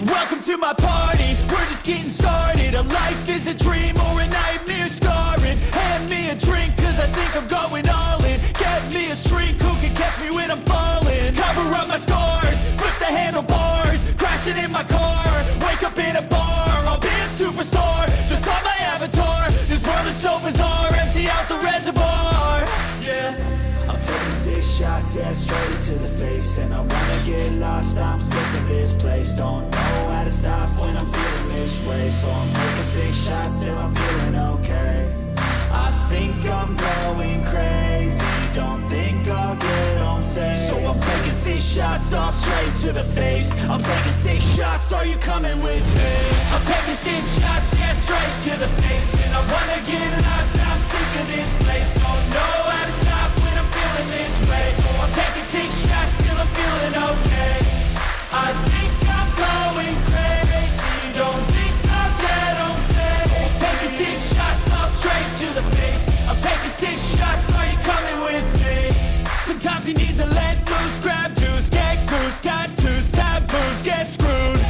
Welcome to my party, we're just getting started. A life is a dream or a nightmare scarring. Hand me a drink cause I think I'm going all in. Get me a shrink who can catch me when I'm falling. Cover up my scars, flip the handlebars. Crashing in my car, wake up in a bar. I'll be a superstar, just on my avatar. This world is so bizarre, empty out the reservoir. Yeah, I'm taking 6 shots, yeah, straight to the face. And I wanna get lost, I'm sick of this place. Don't know how to stop when I'm feeling this way. So I'm taking 6 shots till I'm feeling okay. I think I'm going crazy, don't think I'll get home safe. So I'm taking 6 shots, all straight to the face. I'm taking 6 shots, are you coming with me? I'm taking 6 shots, yeah, straight to the face. And I wanna get lost, I'm sick of this place. Don't know how to stop when I'm feeling this way. So I'm taking 6 shots till I'm feeling okay. I think I'm going crazy, don't think I'll get home safe. So I'm taking 6 shots, all straight to the face. I'm taking 6 shots, are you coming with me? Sometimes you need to let loose, grab juice, get goose, tattoos, taboos, get screwed.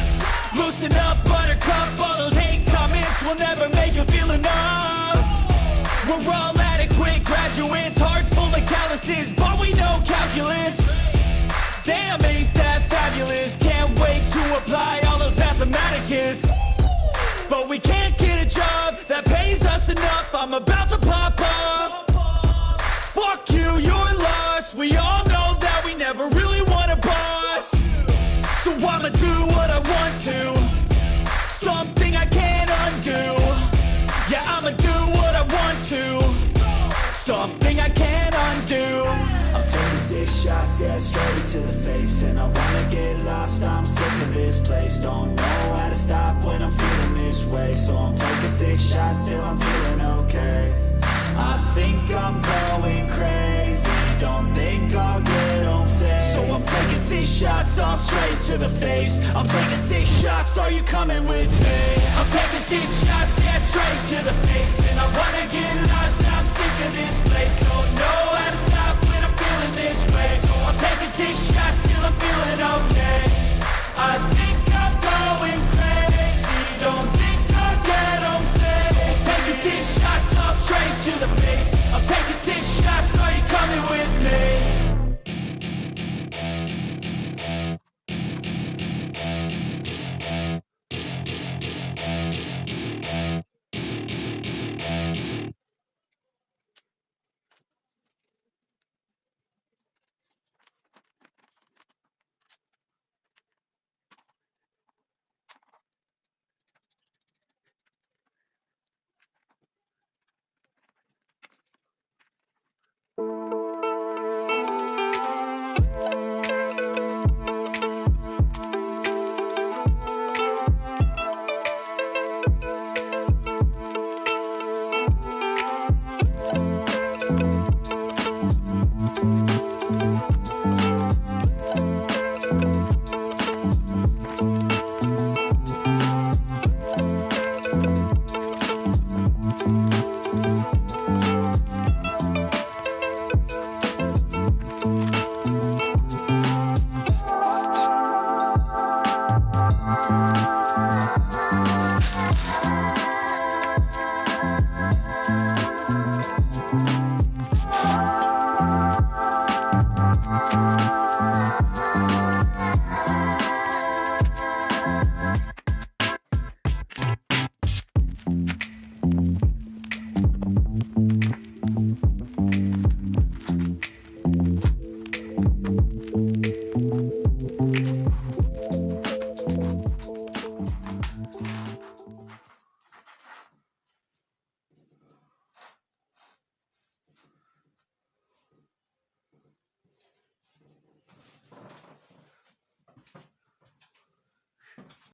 Loosen up, buttercup, all those hate comments will never make you feel enough. We're all adequate graduates, heart full of calluses, but we know calculus. Damn, ain't that fabulous? Can't wait to apply all those mathematicus. But we can't get a job that pays us enough. I'm about to pop off. Fuck you, you're lost. We all know that we never really want a boss. So I'ma do what I want to, something I can't undo. Yeah, I'ma do what I want to, something I can't undo. I'm taking 6 shots, yeah, straight to the face. And I wanna get lost, I'm sick of this place. Don't know how to stop when I'm feeling this way. So I'm taking 6 shots till I'm feeling okay. I think I'm going crazy, don't think I'll get home safe. So I'm taking 6 shots, all straight to the face. I'm taking 6 shots, are you coming with me? I'm taking 6 shots, yeah, straight to the face. And I wanna get lost, I'm sick of this place. Don't know how to stop when I'm feeling this way. So I'm taking 6 shots till I'm